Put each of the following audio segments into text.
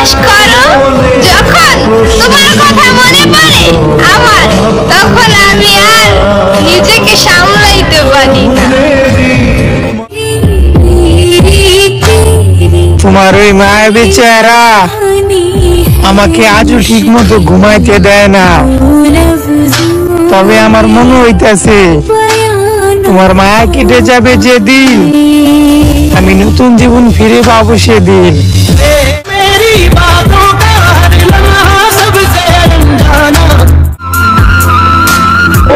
বিশ্বাস করো, যখন তোমার কথা মনে পড়ে আমার, তখন আমি আর নিজেকে সামলাইতে পারি না। তোমার ওই মায়াবী চেহারা আমাকে আজও ঠিক মতো ঘুমাইতে দেয় না। তবে আমার মনে হইতেছে তোমার মায়া কেটে যাবে যেদিন, আমি নতুন জীবন ফিরে পাবো সেদিন।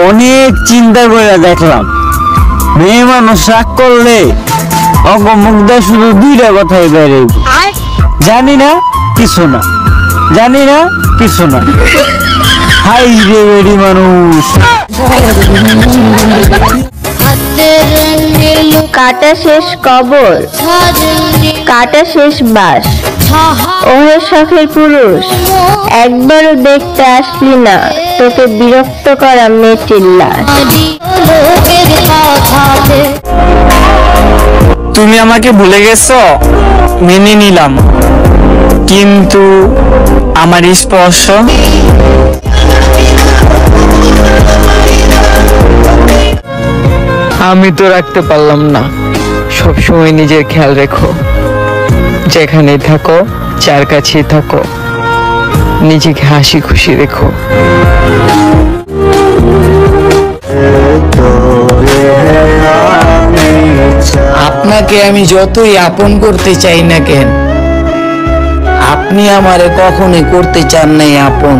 অনেক চিন্তা করে দেখলাম, মেয়ে মানুষ রাগ করলে মুখ শুধু দুইটা কথাই বেড়ে, জানি না কিছু না, জানি না কিছু না। হাই রে বেড়ি মানুষ। কাটা শেষ কবর, কাটা শেষ বাস, ওহে শখের পুরুষ, একবারও দেখতে আসলি না, তোকে বিরক্ত করা মেয়েটির লাশ। তুমি আমাকে ভুলে গেছো, মেনে নিলাম, কিন্তু আমার স্পর্শ আমি তো রাখতে পারলাম না। সবসময় নিজের খেয়াল রেখো, যেখানে থাকো, যার কাছেই থাকো, নিজেকে হাসি খুশি রেখো। আপনাকে আমি যতই আপন করতে চাই না কেন, আপনি আমারে কখনোই করতে চান নাই আপন।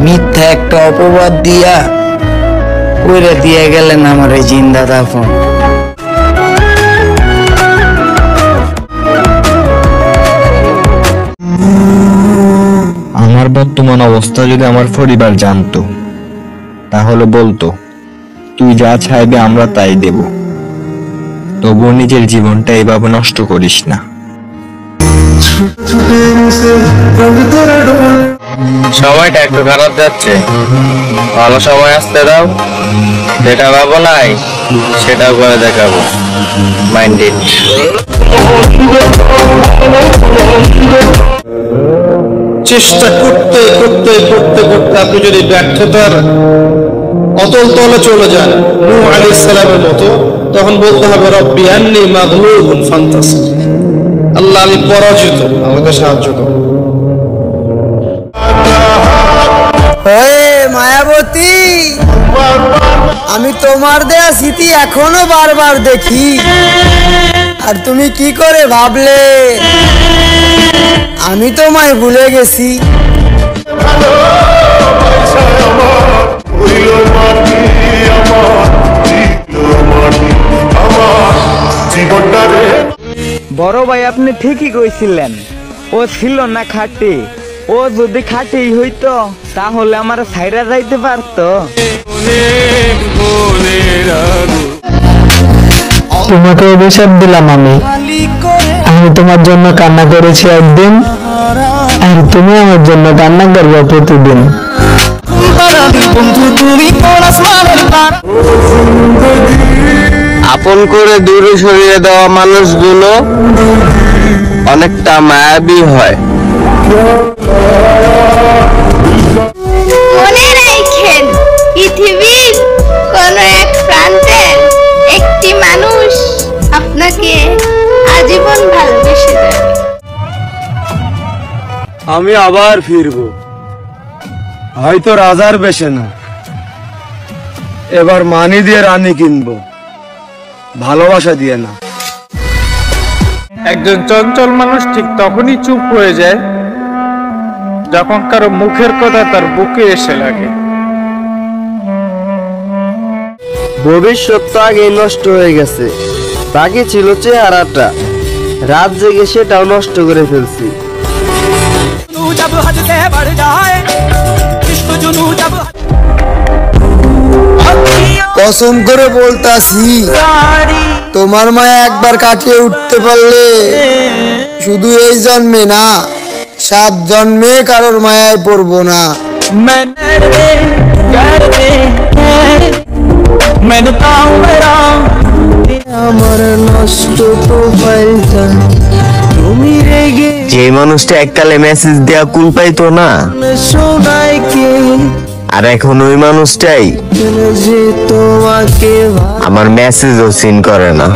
মিথ্যা একটা অপবাদ দিয়া কইরা দিয়ে গেলেন আমার এই জিন্দা দাফন। আমার বর্তমান অবস্থা যদি আমার পরিবার জানতো, তাহলে বলতো তুই যা চাইবে আমরা তাই দেব, তবুও নিজের জীবনটা এভাবে নষ্ট করিস না। সময়টা একটু খারাপ যাচ্ছে, ভালো সময় আসতে দাও, যেটা ভাবো নাই সেটাও করে দেখাবো। মাইন্ডেড। চেষ্টা করতে করতে করতে করতে আপনি যদি ব্যর্থতার অতল তলে চলে যান নূহ আলাইহিস সালামের মতো, তখন বলতে হবে রব্বি আন্নী মাগলুবুন ফান্তাসির, আল্লাহ আমি পরাজিত, আমাকে সাহায্য করো। মায়াবতী, আমি তোমার দেয়া স্মৃতি এখনো বারবার দেখি, আর তুমি কি করে ভাবলে আমি তোমায় ভুলে গেছি? বড় ভাই, আপনি ঠিকই কইছিলেন, ও ছিল না খাঁটি। ও যদি খাঁটি হইতো তাহলে আমার ছাইরা যাইতে পারতো। তোমাকে অভিশাপ দিলাম আমি তোমার জন্য কান্না করেছি একদিন, আর তুমি আমার জন্য কান্না করবে প্রতিদিন। আপন করে দূরে সরিয়ে দেওয়া মানুষগুলো অনেকটা মায়াবী হয়। মনে রাখেন, পৃথিবীর কোন এক প্রান্তের একটি মানুষ আপনাকে আজীবন ভালোবেসে যাবে। আমি আবার ফিরবো, হয়তো রাজার বেশে না, এবার মানি দিয়ে রানী কিনবো, ভালোবাসা দিয়ে না। একজন চঞ্চল মানুষ ঠিক তখনই চুপ হয়ে যায় যখন কারো মুখের কথা তার বুকে এসে লাগে। ভবিষ্যৎ তো আগে নষ্ট হয়ে গেছে, বাকি ছিল চেহারাটা, রাত জেগে সেটাও নষ্ট করে ফেলছি। কসম করে বলতাছি, তোমার মায়া একবার কাটিয়ে উঠতে পারলে শুধু এই জন্মে না, 7 জন্মে কারোর মায়ায় পড়বো না। আমার নষ্ট প্রোফাইলটা তুমি রেগে যে সেই মানুষটা এককালে মেসেজ দেয়া কুল পাইতো না, আর এখন ওই মানুষটাই আমার মেসেজও সিন করে না।